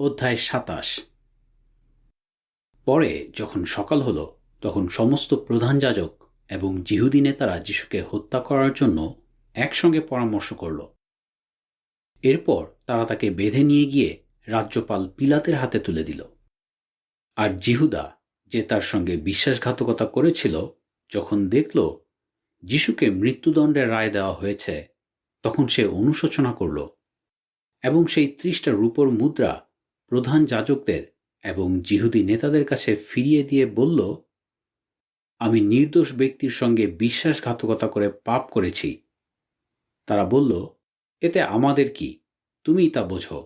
অধ্যায় ২৭। পরে যখন সকাল হল, তখন সমস্ত প্রধান যাজক এবং যিহুদি নেতারা যিশুকে হত্যা করার জন্য একসঙ্গে পরামর্শ করল। এরপর তারা তাকে বেঁধে নিয়ে গিয়ে রাজ্যপাল পিলাতের হাতে তুলে দিল। আর যিহুদা, যে তার সঙ্গে বিশ্বাসঘাতকতা করেছিল, যখন দেখল যিশুকে মৃত্যুদণ্ডের রায় দেওয়া হয়েছে, তখন সে অনুশোচনা করল এবং সেই ৩০টা রূপোর মুদ্রা প্রধান যাজকদের এবং যিহুদি নেতাদের কাছে ফিরিয়ে দিয়ে বলল, আমি নির্দোষ ব্যক্তির সঙ্গে বিশ্বাসঘাতকতা করে পাপ করেছি। তারা বলল, এতে আমাদের কি, তুমিই তা বোঝো।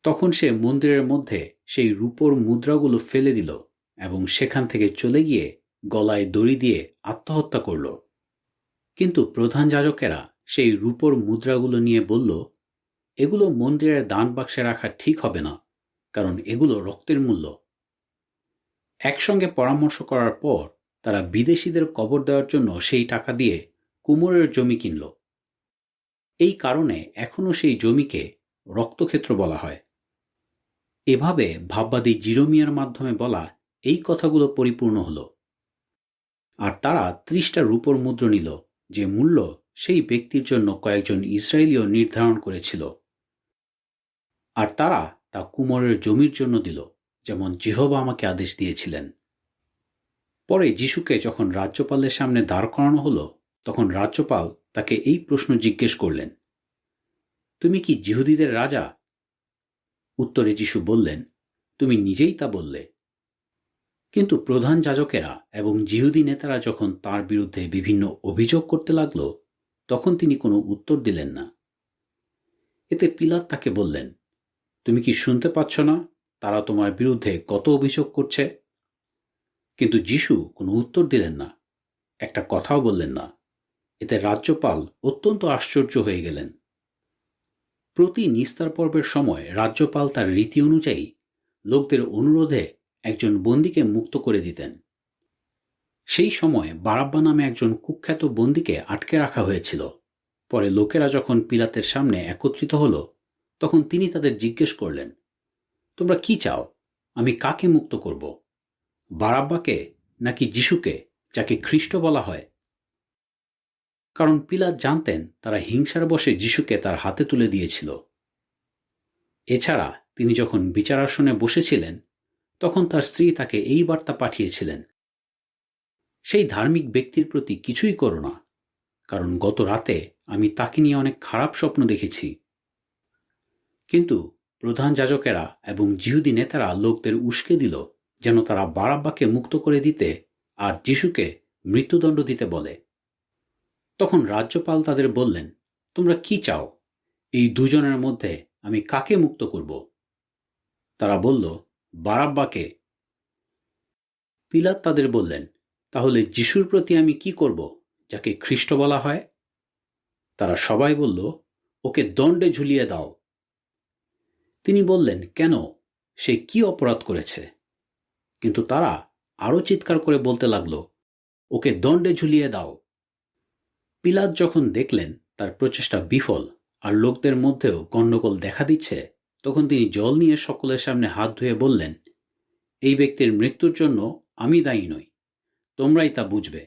তখন সে মন্দিরের মধ্যে সেই রূপোর মুদ্রাগুলো ফেলে দিল এবং সেখান থেকে চলে গিয়ে গলায় দড়ি দিয়ে আত্মহত্যা করল। কিন্তু প্রধান যাজকেরা সেই রূপোর মুদ্রাগুলো নিয়ে বলল, এগুলো মন্দিরের দান বাক্সে রাখা ঠিক হবে না, কারণ এগুলো রক্তের মূল্য। একসঙ্গে পরামর্শ করার পর তারা বিদেশিদের কবর দেওয়ার জন্য সেই টাকা দিয়ে কুমোরের জমি কিনল। এই কারণে এখনও সেই জমিকে রক্তক্ষেত্র বলা হয়। এভাবে ভাববাদী জিরোমিয়ার মাধ্যমে বলা এই কথাগুলো পরিপূর্ণ হল। আর তারা ৩০টা রূপোর মুদ্রা নিল, যে মূল্য সেই ব্যক্তির জন্য কয়েকজন ইসরায়েলীয় নির্ধারণ করেছিল। আর তারা তা কুমোরের জমির জন্য দিল, যেমন যেহোবা আমাকে আদেশ দিয়েছিলেন। পরে যিশুকে যখন রাজ্যপালের সামনে দাঁড় করানো হলো, তখন রাজ্যপাল তাকে এই প্রশ্ন জিজ্ঞেস করলেন, তুমি কি যিহুদিদের রাজা? উত্তরে যিশু বললেন, তুমি নিজেই তা বললে। কিন্তু প্রধান যাজকেরা এবং যিহুদি নেতারা যখন তার বিরুদ্ধে বিভিন্ন অভিযোগ করতে লাগল, তখন তিনি কোনো উত্তর দিলেন না। এতে পিলাত তাকে বললেন, তুমি কি শুনতে পাচ্ছ না তারা তোমার বিরুদ্ধে কত অভিযোগ করছে? কিন্তু যিশু কোনো উত্তর দিলেন না, একটা কথাও বললেন না। এতে রাজ্যপাল অত্যন্ত আশ্চর্য হয়ে গেলেন। প্রতি নিস্তার পর্বের সময় রাজ্যপাল তার রীতি অনুযায়ী লোকদের অনুরোধে একজন বন্দীকে মুক্ত করে দিতেন। সেই সময় বারাব্বা নামে একজন কুখ্যাত বন্দীকে আটকে রাখা হয়েছিল। পরে লোকেরা যখন পিলাতের সামনে একত্রিত হল, তখন তিনি তাদের জিজ্ঞেস করলেন, তোমরা কি চাও? আমি কাকে মুক্ত করব? বারাব্বাকে নাকি যিশুকে, যাকে খ্রিস্ট বলা হয়? কারণ পিলাত জানতেন তারা হিংসার বশে যিশুকে তার হাতে তুলে দিয়েছিল। এছাড়া তিনি যখন বিচারাসনে বসেছিলেন, তখন তার স্ত্রী তাকে এই বার্তা পাঠিয়েছিলেন, সেই ধার্মিক ব্যক্তির প্রতি কিছুই করো না, কারণ গত রাতে আমি তাকে নিয়ে অনেক খারাপ স্বপ্ন দেখেছি। কিন্তু প্রধান যাজকেরা এবং যিহুদি নেতারা লোকদের উস্কে দিল যেন তারা বারাব্বাকে মুক্ত করে দিতে আর যিশুকে মৃত্যুদণ্ড দিতে বলে। তখন রাজ্যপাল তাদের বললেন, তোমরা কি চাও? এই দুজনের মধ্যে আমি কাকে মুক্ত করব? তারা বলল, বারাব্বাকে। পিলাত তাদের বললেন, তাহলে যিশুর প্রতি আমি কি করব, যাকে খ্রিস্ট বলা হয়? তারা সবাই বলল, ওকে দণ্ডে ঝুলিয়ে দাও। তিনি বললেন, কেন? সে কি অপরাধ করেছে? কিন্তু তারা আরো চিৎকার করে বলতে লাগল, ওকে দণ্ডে ঝুলিয়ে দাও। পিলাত যখন দেখলেন তার প্রচেষ্টা বিফল আর লোকদের মধ্যেও গণ্ডগোল দেখা দিচ্ছে, তখন তিনি জল নিয়ে সকলের সামনে হাত ধুয়ে বললেন, এই ব্যক্তির মৃত্যুর জন্য আমি দায়ী নই, তোমরাই তা বুঝবে।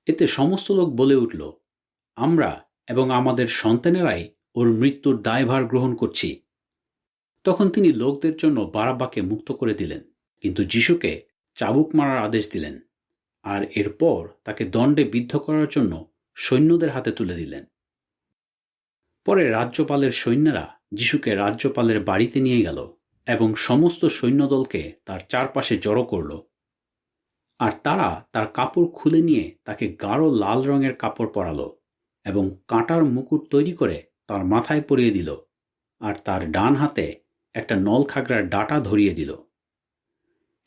এতে সমস্ত লোক বলে উঠল, আমরা এবং আমাদের সন্তানেরাই ওর মৃত্যুর দায়ভার গ্রহণ করছি। তখন তিনি লোকদের জন্য বারাব্বাকে মুক্ত করে দিলেন, কিন্তু যিশুকে চাবুক মারার আদেশ দিলেন। আর এরপর তাকে দণ্ডে বিদ্ধ করার জন্য সৈন্যদের হাতে তুলে দিলেন। পরে রাজ্যপালের সৈন্যরা যিশুকে রাজ্যপালের বাড়িতে নিয়ে গেল এবং সমস্ত সৈন্যদলকে তার চারপাশে জড়ো করল। আর তারা তার কাপড় খুলে নিয়ে তাকে গাঢ় লাল রঙের কাপড় পরালো এবং কাঁটার মুকুট তৈরি করে তার মাথায় পরিয়ে দিল, আর তার ডান হাতে একটা নলখাগড়ার ডাঁটা ধরিয়ে দিল।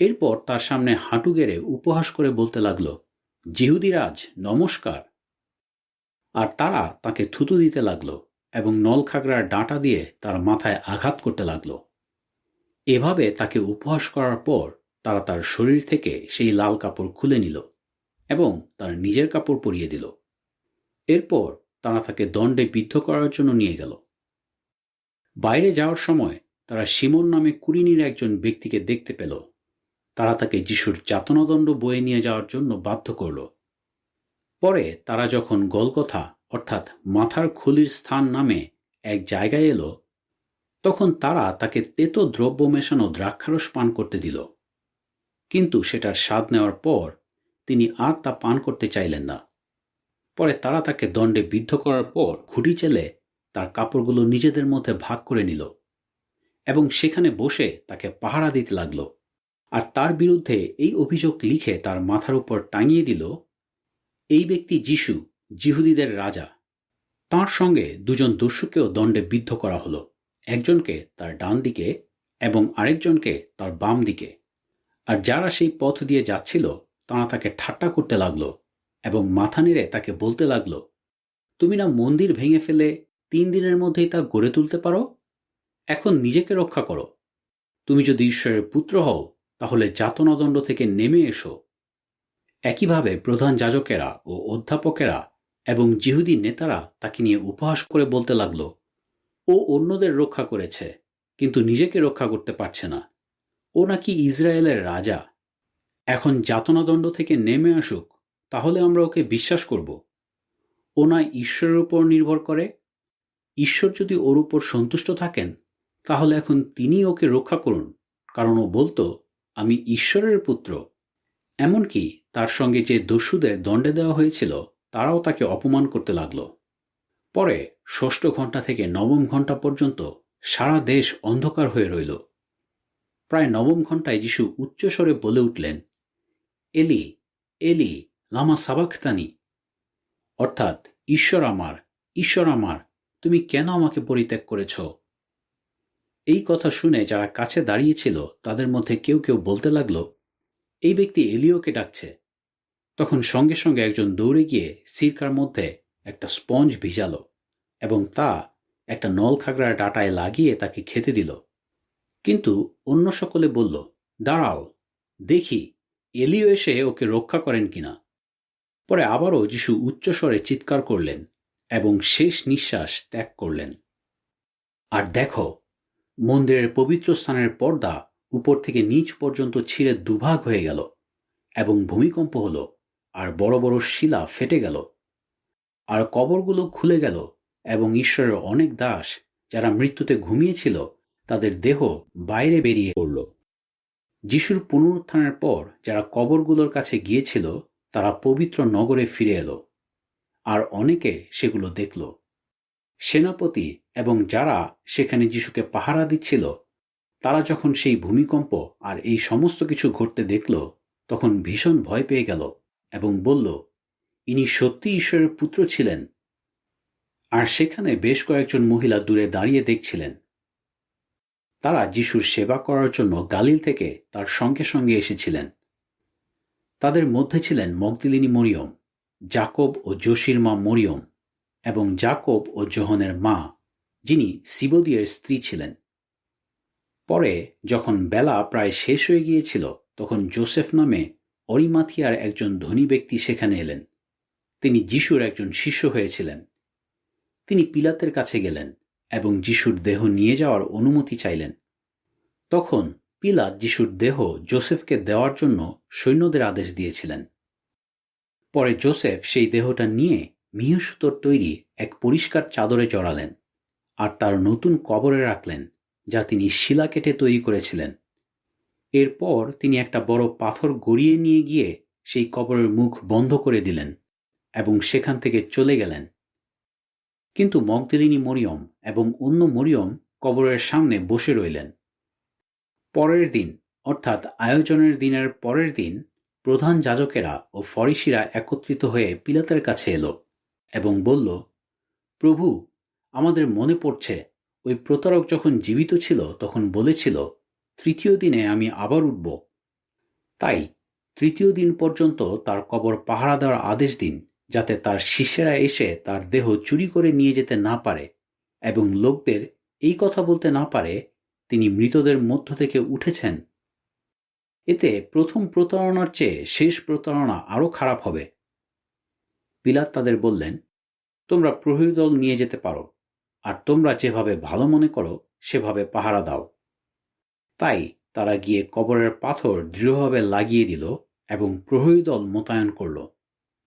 এরপর তার সামনে হাঁটু গেড়ে উপহাস করে বলতে লাগল, যিহুদিরাজ নমস্কার। আর তারা তাকে থুতু দিতে লাগল এবং নলখাগড়ার ডাঁটা দিয়ে তার মাথায় আঘাত করতে লাগল। এভাবে তাকে উপহাস করার পর তারা তার শরীর থেকে সেই লাল কাপড় খুলে নিল এবং তার নিজের কাপড় পরিয়ে দিল। এরপর তারা তাকে দণ্ডে বিদ্ধ করার জন্য নিয়ে গেল। বাইরে যাওয়ার সময় তারা শিমোন নামে কুরিনীর একজন ব্যক্তিকে দেখতে পেল। তারা তাকে যিশুর যাতনাদণ্ড বয়ে নিয়ে যাওয়ার জন্য বাধ্য করল। পরে তারা যখন গলগথা অর্থাৎ মাথার খুলির স্থান নামে এক জায়গায় এলো, তখন তারা তাকে তেতো দ্রব্য মেশানো দ্রাক্ষারস পান করতে দিল। কিন্তু সেটার স্বাদ নেওয়ার পর তিনি আর তা পান করতে চাইলেন না। পরে তারা তাকে দণ্ডে বিদ্ধ করার পর খুঁটি চেলে তার কাপড়গুলো নিজেদের মধ্যে ভাগ করে নিল এবং সেখানে বসে তাকে পাহারা দিতে লাগল। আর তার বিরুদ্ধে এই অভিযোগ লিখে তার মাথার উপর টাঙিয়ে দিল, এই ব্যক্তি যিশু, যিহুদীদের রাজা। তাঁর সঙ্গে দুজন দস্যুকেও দণ্ডে বিদ্ধ করা হলো, একজনকে তার ডান দিকে এবং আরেকজনকে তার বাম দিকে। আর যারা সেই পথ দিয়ে যাচ্ছিল তারা তাকে ঠাট্টা করতে লাগলো এবং মাথা নেড়ে তাকে বলতে লাগলো, তুমি না মন্দির ভেঙে ফেলে 3 দিনের মধ্যেই তা গড়ে তুলতে পারো? এখন নিজেকে রক্ষা করো। তুমি যদি ঈশ্বরের পুত্র হও তাহলে যাতনাদণ্ড থেকে নেমে এসো। একইভাবে প্রধান যাজকেরা ও অধ্যাপকেরা এবং যিহুদি নেতারা তাকে নিয়ে উপহাস করে বলতে লাগলো, ও অন্যদের রক্ষা করেছে কিন্তু নিজেকে রক্ষা করতে পারছে না। ও নাকি ইসরায়েলের রাজা। এখন যাতনাদণ্ড থেকে নেমে আসুক, তাহলে আমরা ওকে বিশ্বাস করব। ও না ঈশ্বরের উপর নির্ভর করে। ঈশ্বর যদি ওর উপর সন্তুষ্ট থাকেন তাহলে এখন তিনি ওকে রক্ষা করুন, কারণ ও বলতো আমি ঈশ্বরের পুত্র। এমনকি তার সঙ্গে যে দস্যুদের দণ্ডে দেওয়া হয়েছিল তারাও তাকে অপমান করতে লাগল। পরে 6ষ্ঠ ঘণ্টা থেকে 9ম ঘণ্টা পর্যন্ত সারা দেশ অন্ধকার হয়ে রইল। প্রায় 9ম ঘণ্টায় যিশু উচ্চস্বরে বলে উঠলেন, এলি এলি লামা সাবাখতানি, অর্থাৎ ঈশ্বর আমার, তুমি কেন আমাকে পরিত্যাগ করেছ? এই কথা শুনে যারা কাছে দাঁড়িয়েছিল তাদের মধ্যে কেউ কেউ বলতে লাগল, এই ব্যক্তি এলিওকে ডাকছে। তখন সঙ্গে সঙ্গে একজন দৌড়ে গিয়ে সিরকার মধ্যে একটা স্পঞ্জ ভিজালো এবং তা একটা নলখাগড়ার ডাঁটায় লাগিয়ে তাকে খেতে দিল। কিন্তু অন্য সকলে বলল, দাঁড়াও, দেখি এলিও এসে ওকে রক্ষা করেন কিনা। পরে আবারও যিশু উচ্চস্বরে চিৎকার করলেন এবং শেষ নিঃশ্বাস ত্যাগ করলেন। আর দেখো, মন্দিরের পবিত্র স্থানের পর্দা উপর থেকে নিচ পর্যন্ত ছিঁড়ে দুভাগ হয়ে গেল এবং ভূমিকম্প হলো, আর বড় বড় শিলা ফেটে গেল, আর কবরগুলো খুলে গেল এবং ঈশ্বরের অনেক দাস যারা মৃত্যুতে ঘুমিয়েছিল তাদের দেহ বাইরে বেরিয়ে পড়ল। যিশুর পুনরুত্থানের পর যারা কবরগুলোর কাছে গিয়েছিল তারা পবিত্র নগরে ফিরে এলো, আর অনেকে সেগুলো দেখল। সেনাপতি এবং যারা সেখানে যিশুকে পাহারা দিচ্ছিল তারা যখন সেই ভূমিকম্প আর এই সমস্ত কিছু ঘটতে দেখল তখন ভীষণ ভয় পেয়ে গেল এবং বলল, ইনি সত্যি ঈশ্বরের পুত্র ছিলেন। আর সেখানে বেশ কয়েকজন মহিলা দূরে দাঁড়িয়ে দেখছিলেন। তারা যিশুর সেবা করার জন্য গালিল থেকে তার সঙ্গে সঙ্গে এসেছিলেন। তাদের মধ্যে ছিলেন মগদলিনী মরিয়ম, যাকব ও যোশির মা মরিয়ম এবং যাকব ও যোহনের মা, যিনি সিবদিয়ের স্ত্রী ছিলেন। পরে যখন বেলা প্রায় শেষ হয়ে গিয়েছিল তখন যোসেফ নামে অরিমাথিয়ার একজন ধনী ব্যক্তি সেখানে এলেন। তিনি যিশুর একজন শিষ্য হয়েছিলেন। তিনি পিলাতের কাছে গেলেন এবং যিশুর দেহ নিয়ে যাওয়ার অনুমতি চাইলেন। তখন পিলাত যিশুর দেহ যোসেফকে দেওয়ার জন্য সৈন্যদের আদেশ দিয়েছিলেন। পরে যোসেফ সেই দেহটা নিয়ে মিহিসুতোর তৈরি এক পরিষ্কার চাদরে জড়ালেন আর তার নতুন কবরে রাখলেন, যা তিনি শিলা কেটে তৈরি করেছিলেন। এরপর তিনি একটা বড় পাথর গড়িয়ে নিয়ে গিয়ে সেই কবরের মুখ বন্ধ করে দিলেন এবং সেখান থেকে চলে গেলেন। কিন্তু মগদলিনী মরিয়ম এবং অন্য মরিয়ম কবরের সামনে বসে রইলেন। পরের দিন, অর্থাৎ আয়োজনের দিনের পরের দিন, প্রধান যাজকেরা ও ফরিসিরা একত্রিত হয়ে পিলাতের কাছে এলো এবং বলল, প্রভু, আমাদের মনে পড়ছে ওই প্রতারক যখন জীবিত ছিল তখন বলেছিল, 3য় দিনে আমি আবার উঠব। তাই 3য় দিন পর্যন্ত তার কবর পাহারা দেওয়ার আদেশ দিন, যাতে তার শিষ্যেরা এসে তার দেহ চুরি করে নিয়ে যেতে না পারে এবং লোকদের এই কথা বলতে না পারে তিনি মৃতদের মধ্য থেকে উঠেছেন। এতে প্রথম প্রতারণার চেয়ে শেষ প্রতারণা আরও খারাপ হবে। পিলাত তাদের বললেন, তোমরা প্রহরী দল নিয়ে যেতে পারো, আর তোমরা যেভাবে ভালো মনে করো সেভাবে পাহারা দাও। তাই তারা গিয়ে কবরের পাথর দৃঢ়ভাবে লাগিয়ে দিল এবং প্রহরী দল মোতায়েন করল।